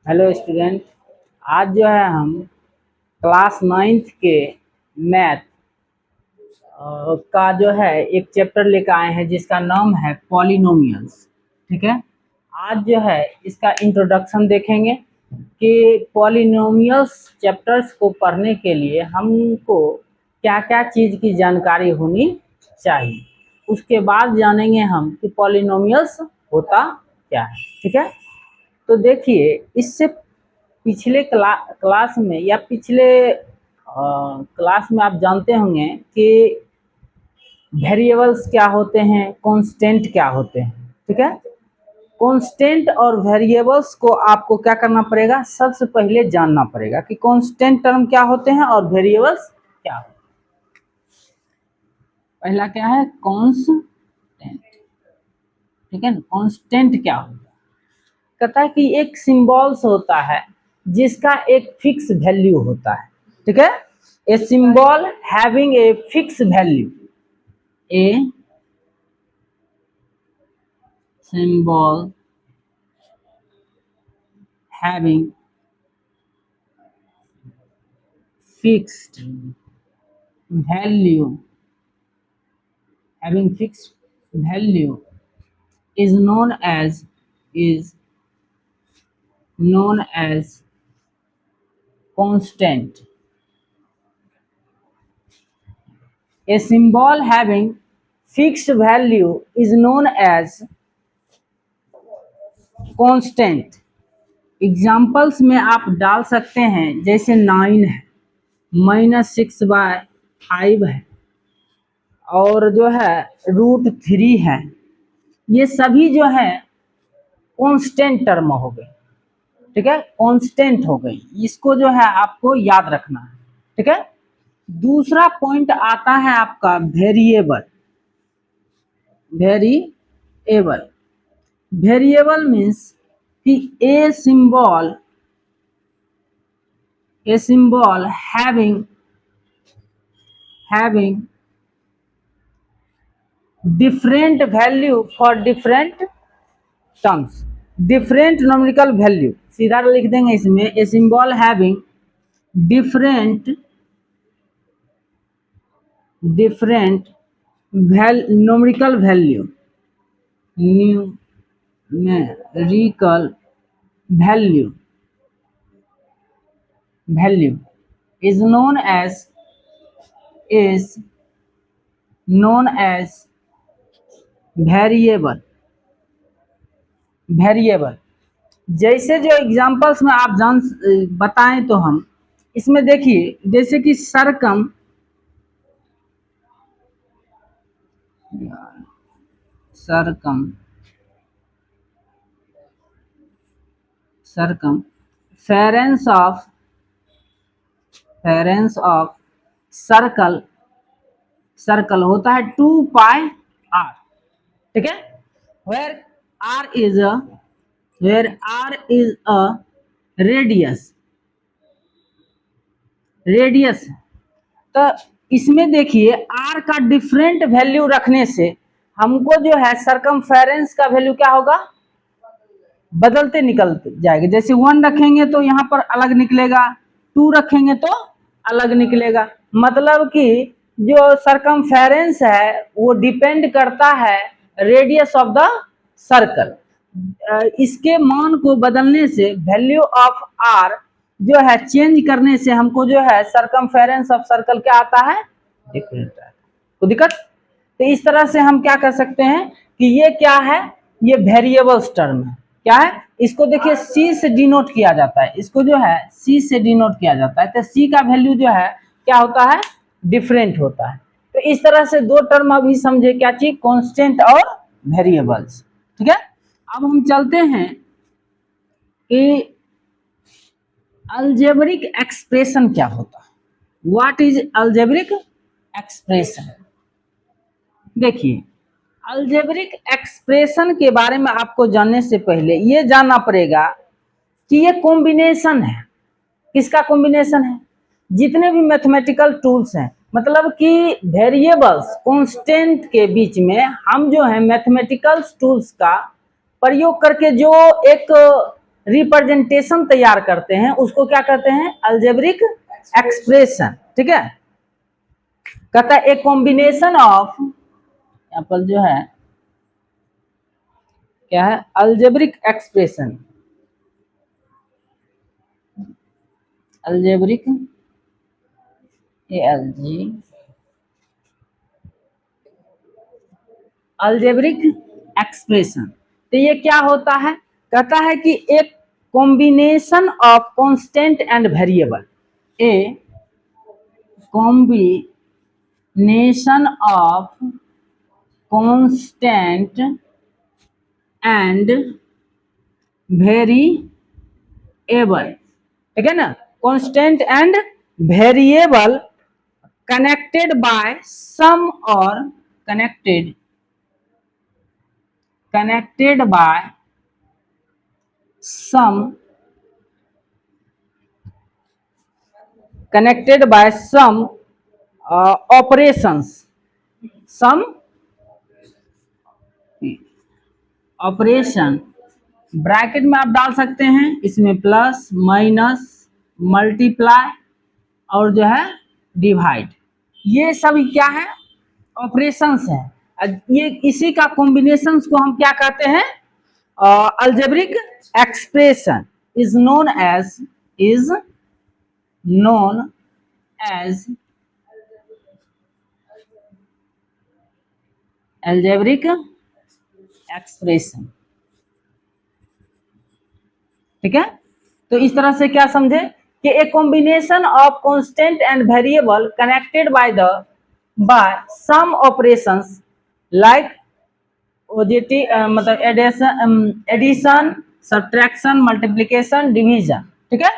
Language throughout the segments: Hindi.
Hello student. आज जो है हम क्लास 9th के मैथ का जो है एक चैप्टर लेकर आए हैं जिसका नाम है पॉलिनोमियल्स। ठीक है, आज जो है इसका इंट्रोडक्शन देखेंगे कि पॉलिनोमियल्स चैप्टर्स को पढ़ने के लिए हमको क्या क्या चीज़ की जानकारी होनी चाहिए। उसके बाद जानेंगे हम कि पॉलिनोमियल्स होता क्या है। ठीक है, तो देखिए, इससे पिछले क्लास में या पिछले क्लास में आप जानते होंगे कि वेरिएबल्स क्या होते हैं, कांस्टेंट क्या होते हैं। ठीक है, कांस्टेंट और वेरिएबल्स को आपको क्या करना पड़ेगा, सबसे पहले जानना पड़ेगा कि कांस्टेंट टर्म क्या होते हैं और वेरिएबल्स क्या होते हैं। पहला क्या है, कांस्टेंट। ठीक है ना, कांस्टेंट क्या होता है, कहता है कि एक सिंबल्स होता है जिसका एक फिक्स वैल्यू होता है। ठीक है, ए symbol having a fix value, A symbol having fixed value is known as constant. A symbol having fixed value is known as constant. Examples में आप डाल सकते हैं, जैसे 9 है, -6/5 है, और जो है √3 है। ये सभी जो है कांस्टेंट टर्म हो गए। ठीक है, कांस्टेंट हो गई, इसको जो है आपको याद रखना है। ठीक है, दूसरा पॉइंट आता है आपका वेरिएबल। वेरिएबल मीन्स कि a symbol having different value for different terms, different numerical value, सीधा लिख देंगे इसमें, a symbol having different numerical value is known as variable. जैसे जो एग्जांपल्स में आप बताएं तो हम इसमें देखिए, जैसे कि सरकम फेरेंस ऑफ सर्कल होता है 2πr। ठीक है, where r is a radius. तो इसमें देखिए, r का डिफरेंट वैल्यू रखने से हमको जो है सरकमफेरेंस का वैल्यू क्या होगा, बदलते निकल जाएगा। जैसे 1 रखेंगे तो यहाँ पर अलग निकलेगा, 2 रखेंगे तो अलग निकलेगा। मतलब कि जो सरकमफेरेंस है वो डिपेंड करता है रेडियस ऑफ द सर्कल। इसके मान को बदलने से, वैल्यू ऑफ आर जो है चेंज करने से हमको जो है सरकमफेरेंस ऑफ सर्कल क्या आता है, डिफरेंट आता है। कोई दिक्कत? तो इस तरह से हम क्या कर सकते हैं कि ये क्या है, ये वेरिएबल्स टर्म है। क्या है, इसको देखिए सी से डिनोट किया जाता है, इसको जो है सी से डिनोट किया जाता है। तो सी का वैल्यू जो है क्या होता है, डिफरेंट होता है। तो इस तरह से दो टर्म अभी समझे, क्या चीज, कांस्टेंट और वेरिएबल्स। ठीक है, अब हम चलते हैं कि अलजेब्रिक एक्सप्रेशन क्या होता है। What is algebraic expression? देखिए, अलजेब्रिक एक्सप्रेशन के बारे में आपको जानने से पहले ये जानना पड़ेगा कि ये कॉम्बिनेशन है। किसका कॉम्बिनेशन है? जितने भी मैथमेटिकल टूल्स हैं, मतलब कि वेरिएबल्स कांस्टेंट के बीच में हम जो है मैथमेटिकल टूल्स का प्रयोग करके जो एक रिप्रेजेंटेशन तैयार करते हैं उसको क्या कहते हैं, अलजेब्रिक एक्सप्रेशन। ठीक है, कहता है ए कॉम्बिनेशन ऑफ, यहाँ पर जो है क्या है, अलजेब्रिक एक्सप्रेशन, अलजेब्रिक एलजी अलजेब्रिक एक्सप्रेशन। तो ये क्या होता है, कहता है कि एक combination of constant and variable, a combination of constant and variable, ठीक है ना, constant and variable connected by some और connected by some operations, some operation, bracket में आप डाल सकते हैं, इसमें प्लस माइनस मल्टीप्लाई और जो है डिवाइड, ये सब क्या है, ऑपरेशंस है। ये इसी का कॉम्बिनेशंस को हम क्या कहते हैं, algebraic expression is known as algebraic expression. ठीक है, तो इस तरह से क्या समझे कि a combination of constant and variable connected by some operations like ओजेटी, मतलब एडिशन, सब्ट्रैक्शन, मल्टीप्लिकेशन, डिवीजन। ठीक है,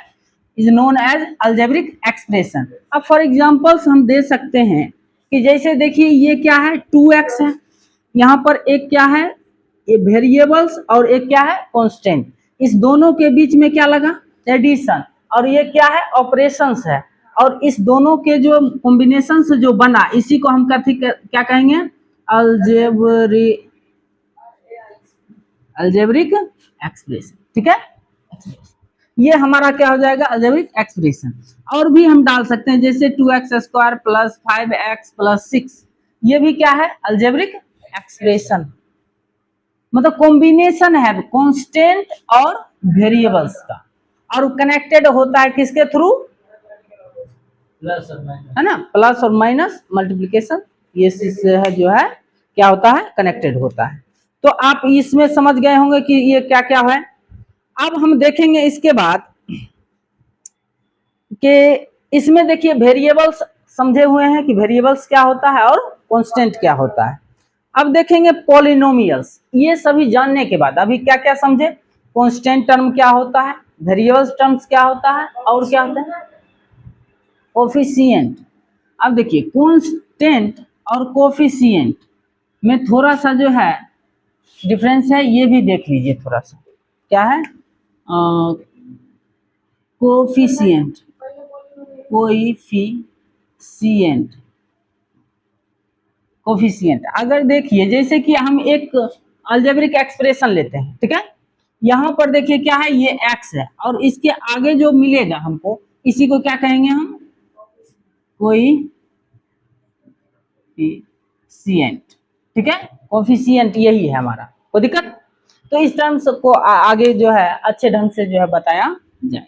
is known as algebraic expression. अब फॉर एग्जांपल्स हम दे सकते हैं कि जैसे देखिए ये क्या है, 2x है, यहाँ पर एक क्या है, ये वेरिएबल्स और एक क्या है, कांस्टेंट, इस दोनों के बीच में क्या लगा, एडिशन, और ये क्या है, ऑपरेशंस है, और इस दोनों के जो कॉम्बिनेशन से जो बना इसी को हम क्या कहेंगे, अलजेब्रिक एक्सप्रेशन। ठीक है, ये हमारा क्या हो जाएगा, अलजेब्रिक एक्सप्रेशन। और भी हम डाल सकते हैं, जैसे 2x² प्लस 5x प्लस 6, ये भी क्या है, अलजेब्रिक एक्सप्रेशन, मतलब कॉम्बिनेशन है कांस्टेंट और वेरिएबल्स का, और कनेक्टेड होता है किसके थ्रू, है ना, प्लस और माइनस मल्टीप्लिकेशन, ये से है जो है क्या होता है, कनेक्टेड होता है। तो आप इसमें समझ गए होंगे कि ये क्या क्या है। अब हम देखेंगे इसके बाद कि इसमें देखिए वेरिएबल्स समझे हुए हैं कि वेरिएबल्स क्या होता है और कांस्टेंट क्या होता है। अब देखेंगे पॉलिनोमियल्स, ये सभी जानने के बाद अभी क्या क्या समझे, कांस्टेंट टर्म क्या होता है, वेरिएबल्स टर्म्स क्या होता है, और क्या होता है, कोफिशिएंट। अब देखिए कांस्टेंट और कोफिशिएंट में थोड़ा सा जो है डिफरेंस है, ये भी देख लीजिए थोड़ा सा, क्या है, कोफिशिएंट, कोफिशिएंट अगर देखिए जैसे कि हम एक अलजेब्रिक एक्सप्रेशन लेते हैं, ठीक है, यहाँ पर देखिए क्या है, ये x है, और इसके आगे जो मिलेगा हमको इसी को क्या कहेंगे हम, कोफिशिएंट। ठीक है, कोफिशिएंट यही है हमारा, कोई दिक्कत। तो इस टर्म्स को आगे जो है अच्छे ढंग से जो है बताया जाए।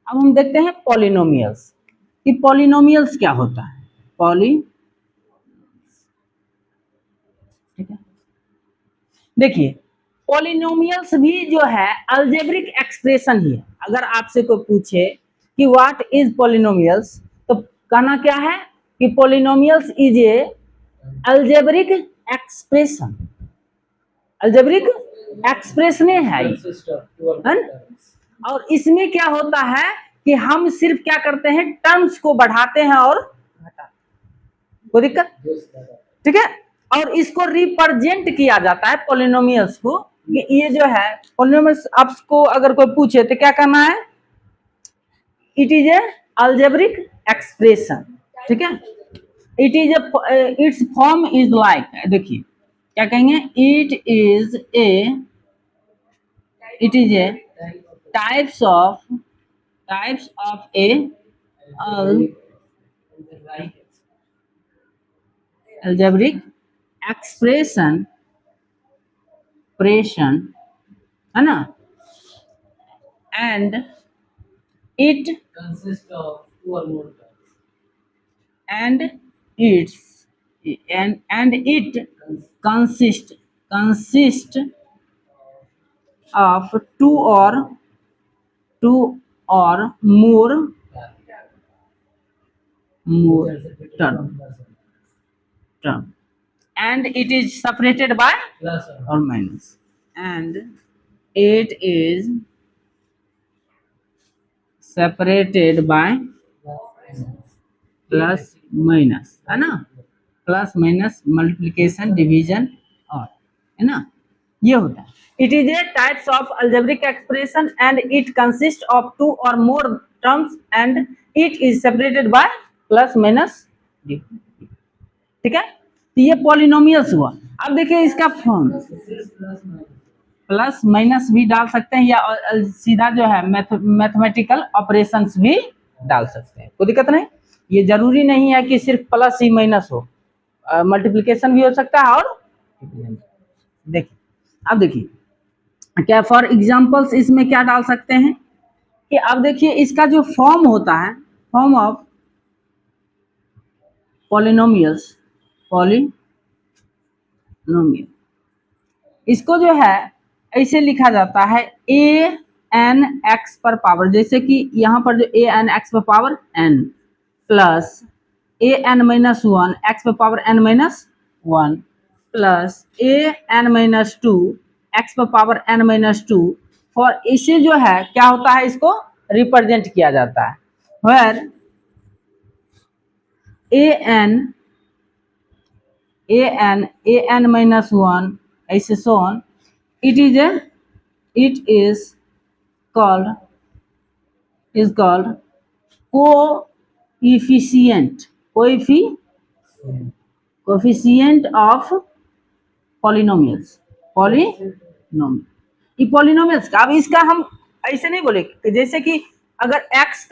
अब हम देखते हैं पॉलिनोमियल्स, कि पॉलिनोमियल्स क्या होता है, ठीक है, देखिए पॉलिनोमियल्स भी जो है अलजेब्रिक एक्सप्रेशन ही है। अगर आपसे कोई पूछे कि व्हाट इज पॉलिनोमियल्स, तो कहना क्या है कि polynomials is a algebraic expression, algebraic expression है ये, और इसमें क्या होता है कि हम सिर्फ क्या करते हैं, टर्म्स को बढ़ाते हैं और घटाते हैं, कोई दिक्कत, ठीक है, और इसको रिप्रेजेंट किया जाता है पॉलिनोमियल्स को, कि ये जो है पॉलिनोमियल्स, आपको अगर कोई पूछे तो क्या करना है, it is A algebraic expression. ठीक है, it is it's form is like, देखिए क्या कहेंगे, it is A types of a algebraic expression है ना, and it and its and it consist of two or more term, and it is separated by or minus, and it is separated by plus minus, है ना, प्लस माइनस मल्टीप्लिकेशन डिवीजन और, है ना, ये होता है। It is a types of algebraic expression and it consist of two or more terms and it is separated by plus minus, ठीक है। तो ये पॉलिनोमियल्स हुआ। अब देखिए इसका फॉर्म प्लस माइनस भी डाल सकते हैं या सीधा जो है मैथमेटिकल ऑपरेशंस भी डाल सकते हैं, कोई दिक्कत नहीं। ये जरूरी नहीं है कि सिर्फ प्लस ही माइनस हो, मल्टीप्लिकेशन भी हो सकता है। और देखिए अब देखिए क्या फॉर एग्जांपल्स इसमें क्या डाल सकते हैं कि अब देखिए इसका जो फॉर्म होता है, फॉर्म ऑफ पॉलिनोमियल्स, पॉलिनोमियल, इसको जो है ऐसे लिखा जाता है ए एन एक्स पर पावर, जैसे कि यहाँ पर जो ए एन एक्स पर power n plus a n minus one x पर power n minus one plus a n minus two x पर पावर एन माइनस टू। और इसे जो है क्या होता है, इसको रिप्रेजेंट किया जाता है where a n minus one ऐसे so on, it is called coefficient of polynomials, ये पॉलिनोमियल्स का। अब इसका हम ऐसे नहीं बोले कि जैसे कि अगर x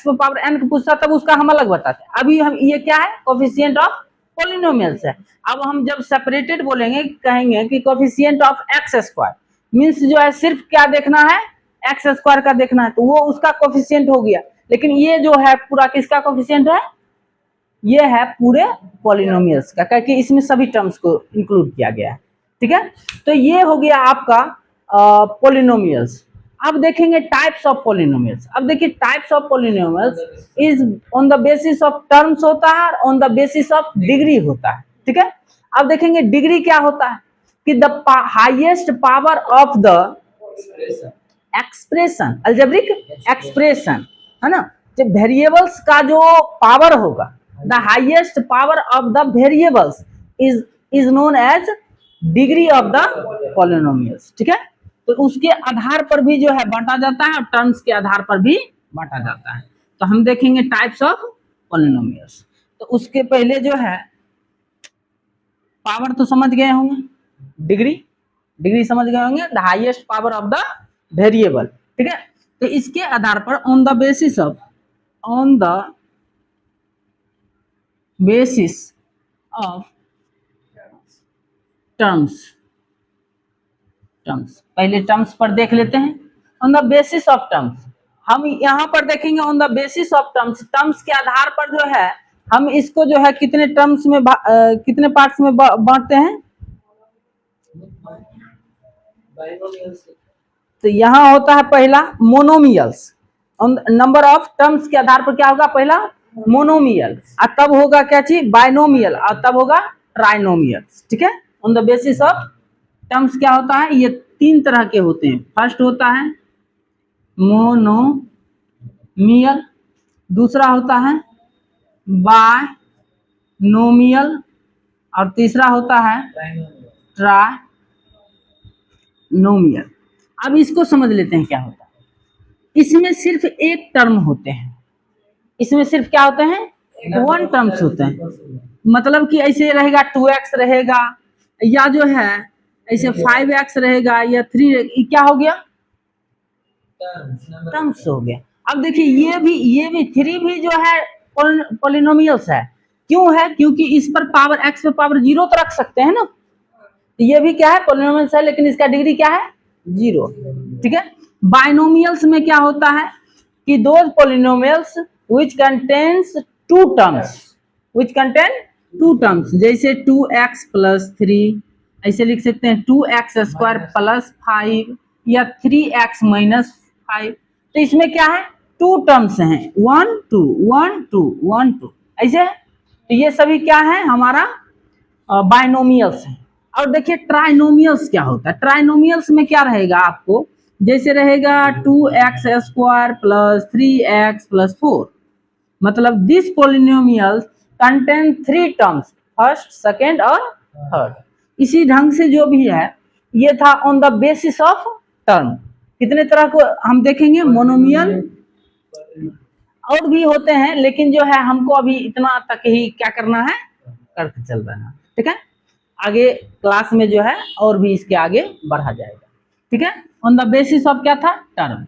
पर पावर n को पूछता तब उसका हम अलग बताते। अभी हम ये क्या है, कोफिशिएंट ऑफ पॉलिनोमियल्स है। अब हम जब सेपरेटेड बोलेंगे कहेंगे कि coefficient of x square, means जो है सिर्फ क्या देखना है, एक्स स्क्वायर का देखना है, तो वो उसका कोफिशिएंट हो गया। लेकिन ये जो है पूरा किसका कोफिशिएंट है, ये है पूरे पॉलिनोमियल्स का, क्योंकि इसमें सभी टर्म्स को इंक्लूड किया गया है, ठीक है। तो ये हो गया आपका पॉलिनोमियल्स। अब देखेंगे टाइप्स ऑफ पॉलिनोमियल्स। अब देखिए types of polynomials is on the basis of terms होता है, on the basis of degree होता है, ठीक है। अब देखेंगे डिग्री क्या होता है कि the highest power of the expression, algebraic expression, है ना, जो वेरिएबल्स का जो पावर होगा, the highest power of the variables is known as degree of the polynomials, ठीक है। तो उसके आधार पर भी जो है बांटा जाता है और टर्म्स के आधार पर भी बांटा जाता है। तो हम देखेंगे टाइप्स ऑफ पॉलिनोमियल्स। तो उसके पहले जो है पावर तो समझ गए होंगे, डिग्री समझ गए होंगे, the highest power of the variable, ठीक है। तो इसके आधार पर on the basis of terms, पहले टर्म्स पर देख लेते हैं। On the basis of terms, हम यहाँ पर देखेंगे on the basis of terms के आधार पर जो है हम इसको जो है कितने टर्म्स में कितने पार्ट्स में बांटते हैं। तो यहाँ होता है पहला मोनोमियल्स, नंबर ऑफ टर्म्स के आधार पर क्या होगा, पहला मोनोमियल, और तब होगा क्या चीज, बाइनोमियल, और तब होगा ट्राइनोमियल, ठीक है। On the basis of terms क्या होता है, ये तीन तरह के होते हैं। फर्स्ट होता है मोनोमियल, दूसरा होता है बाइनोमियल, और तीसरा होता है ट्राइनोमियल। अब इसको समझ लेते हैं क्या होता है। इसमें सिर्फ एक टर्म होते हैं, इसमें सिर्फ क्या होते हैं, वन टर्म्स होते हैं। मतलब कि ऐसे रहेगा 2x रहेगा, या जो है ऐसे 5x रहेगा, या 3, क्या हो गया, टर्म्स हो गया। अब देखिए ये भी थ्री भी जो है पॉलिनोमियल्स है। क्यों है? क्योंकि इस पर पावर एक्स पे पावर जीरो तो रख सकते हैं ना। तो ये भी क्या है? पॉलिनोमियल्स है, लेकिन इसका डिग्री क्या है? जीरो। ठीक है। बाइनोमियल्स में क्या होता है कि those polynomials which contains two terms, which contain two terms, जैसे 2x प्लस 3, ऐसे लिख सकते हैं 2x स्क्वायर प्लस 5 या 3x माइनस 5। तो इसमें क्या है? टू टर्म्स हैं, 1 2 1 2 1 2 ऐसे है। तो ये सभी क्या है? हमारा बाइनोमियल्स है। और देखिए ट्राइनोमियल्स क्या होता है। ट्राइनोमियल्स में क्या रहेगा आपको? जैसे रहेगा 2x square plus 3x plus 4, मतलब this polynomial contain three terms, first second और थर्ड। इसी ढंग से जो भी है ये था on the basis of term. कितने तरह को हम देखेंगे? मोनोमियल और भी होते हैं, लेकिन जो है हमको अभी इतना तक ही क्या करना है, करके चल रहा है। ठीक है। आगे क्लास में जो है और भी इसके आगे बढ़ा जाएगा। ठीक है। ऑन द बेसिस ऑफ क्या था? टर्म।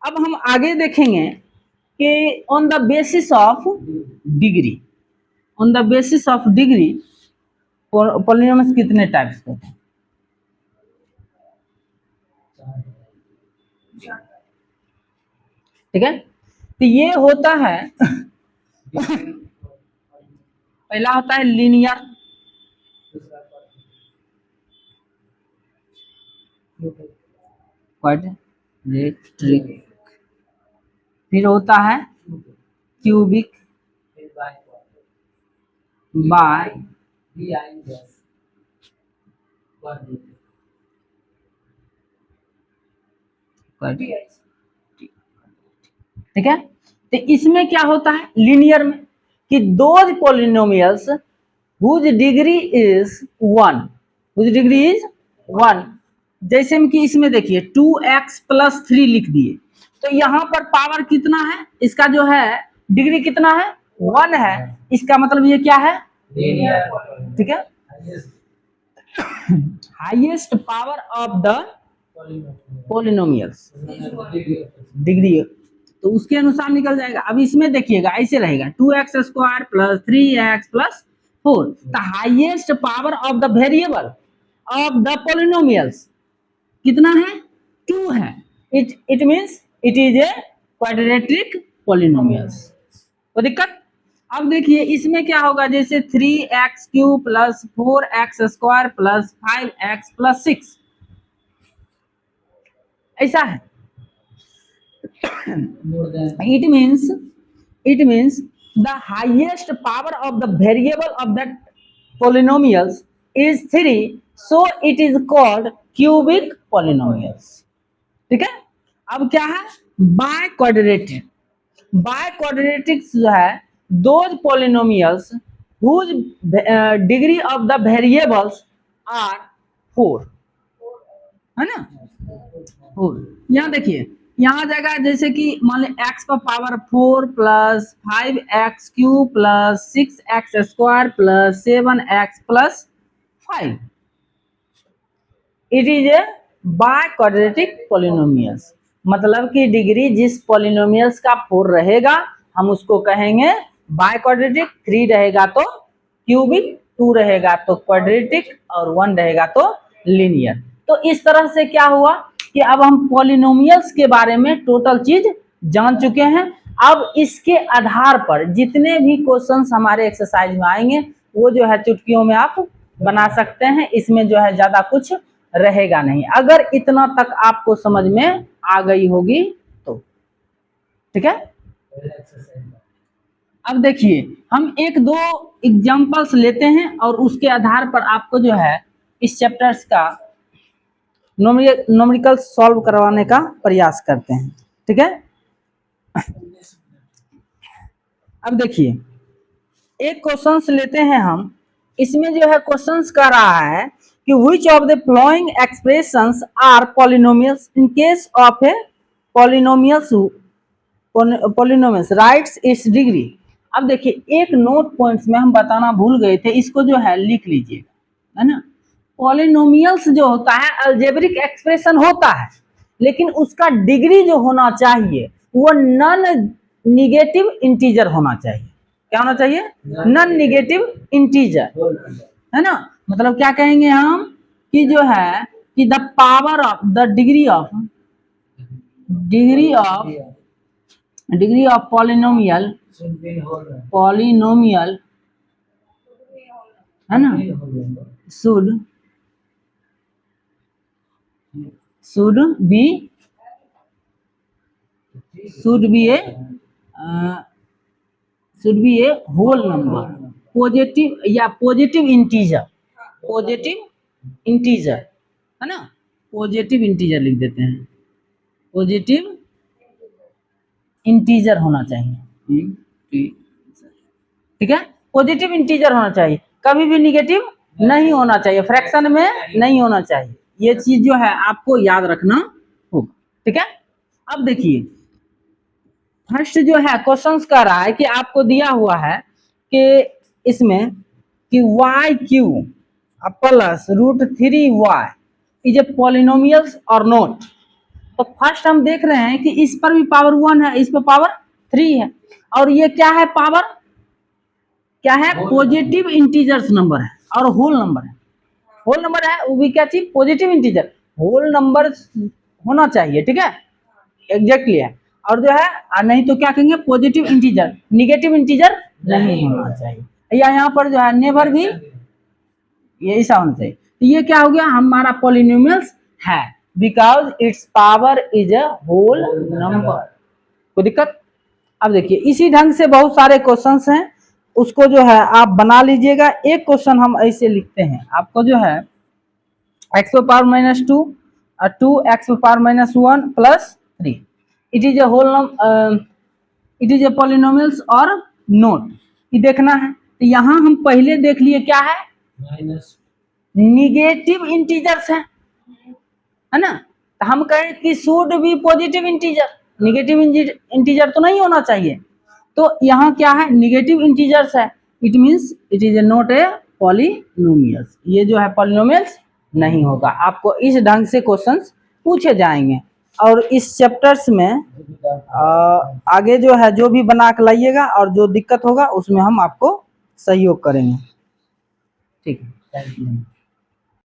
अब हम आगे देखेंगे कि on the basis of degree. On the basis of degree polynomials कितने टाइप्स के होते हैं? ठीक है। तो ये होता है पहला होता है लीनियर, क्वाड्रेटिक, फिर होता है क्यूबिक, बाय, ठीक है। तो इसमें क्या होता है लीनियर में कि those polynomials whose degree is 1, whose degree is 1। जैसे कि इसमें देखिए 2x प्लस 3 लिख दिए, तो यहाँ पर पावर कितना है? इसका जो है डिग्री कितना है? 1 है। इसका मतलब ये क्या है? ठीक है। Highest power of the polynomials degree, तो उसके अनुसार निकल जाएगा। अब इसमें देखिएगा ऐसे रहेगा 2x square plus 3x plus 4। The highest power of the variable of the polynomials कितना है? 2 है। It means it is a quadratic polynomials. तो दिक्कत। अब देखिए इसमें क्या होगा? जैसे 3x cube plus 4x square plus 5x plus 6 ऐसा है। it means the highest power of the variable of that polynomials is 3, so it is called cubic polynomials। ठीक है। अब क्या है? By quadratic. बाय क्वाड्रेटिक्स जो है those polynomials whose degree of the variables are 4, है ना? 4। यहाँ देखिए यहाँ आ जाएगा जैसे कि मान ली x का power 4 plus 5x cube plus 6x square plus 7x plus 5। It is A by quadratic polynomials, मतलब कि डिग्री जिस पॉलिनोमियल्स का 4 रहेगा हम उसको कहेंगे बाय क्वाड्रेटिक, 3 रहेगा तो क्यूबिक, 2 रहेगा तो क्वाड्रेटिक और 1 रहेगा तो लीनियर। तो इस तरह से क्या हुआ कि अब हम पॉलिनोमियल्स के बारे में टोटल चीज जान चुके हैं। अब इसके आधार पर जितने भी क्वेश्चंस हमारे एक्सरसाइज में आएंगे वो जो है चुटकियों में आप बना सकते हैं। इसमें जो है ज्यादा कुछ रहेगा नहीं, अगर इतना तक आपको समझ में आ गई होगी तो। ठीक है। अब देखिए हम एक दो एग्जांपल्स लेते हैं और उसके आधार पर आपको जो है इस चैप्टर्स का न्यूमेरिकल सॉल्व करवाने का प्रयास करते हैं। ठीक है। अब देखिए एक क्वेश्चंस लेते हैं हम। इसमें जो है क्वेश्चंस कह रहा है कि which of the following expressions are polynomials in case of a polynomials writes its degree। अब देखिए एक नोट पॉइंट्स में हम बताना भूल गए थे, इसको जो है लिख लीजिएगा, है ना। पॉलिनोमियल्स जो होता है अलजेब्रिक एक्सप्रेशन होता है, लेकिन उसका डिग्री जो होना चाहिए वो नॉन निगेटिव इंटीजर होना चाहिए। क्या होना चाहिए? नॉन निगेटिव इंटीजर, है ना। मतलब क्या कहेंगे हम कि जो है कि the power of the degree of polynomial है ना should be a whole number, positive या पॉजिटिव इंटीजर है ना, पॉजिटिव इंटीजर लिख देते हैं, पॉजिटिव इंटीजर होना चाहिए। ठीक है, पॉजिटिव इंटीजर होना चाहिए, कभी भी निगेटिव नहीं होना चाहिए, फ्रैक्शन में नहीं होना चाहिए। ये चीज जो है आपको याद रखना होगा। ठीक है, अब देखिए फर्स्ट जो है क्वेश्चंस कह रहा है कि आपको दिया हुआ है कि इसमें कि y q plus √3y is a polynomials और नोट। तो फर्स्ट हम देख रहे हैं कि इस पर भी पावर 1 है, इस पर पावर 3 है, और ये क्या है? पावर क्या है? पॉजिटिव इंटीजर्स नंबर है और होल नंबर है। होल नंबर है वो भी क्या चीज? पॉजिटिव इंटीजर, होल नंबर होना चाहिए। ठीक है, एग्जैक्टली है। और जो है नहीं तो क्या कहेंगे? पॉजिटिव इंटीजर, निगेटिव इंटीजर नहीं होना चाहिए। या यहाँ पर जो है नेवर भी ये ऐसा होना चाहिए। तो ये क्या हो गया? हमारा पॉलिनोमियल्स है because it's power is a whole number. कोई दिक्कत? अब देखिए इसी ढंग से बहुत सारे क्वेश्चंस हैं, उसको जो है आप बना लीजिएगा। एक क्वेश्चन हम ऐसे लिखते हैं, आपको जो है x⁻², 2x⁻1 + 3 it is a whole it is a polynomials और नोट, ये देखना है। तो यहाँ हम पहले देख लिए क्या है? निगेटिव इंटीजर्स है ना। तो हम कहें कि should be positive integer, negative integer तो नहीं होना चाहिए। तो यहाँ क्या है? निगेटिव इंटीजर्स है, it means it is not a polynomials, ये जो है पॉलिनोमियल्स नहीं होगा। आपको इस ढंग से क्वेश्चंस पूछे जाएंगे और इस चैप्टर्स में आगे जो है जो भी बना के लाइएगा और जो दिक्कत होगा उसमें हम आपको सहयोग करेंगे। ठीक है, थैंक यू।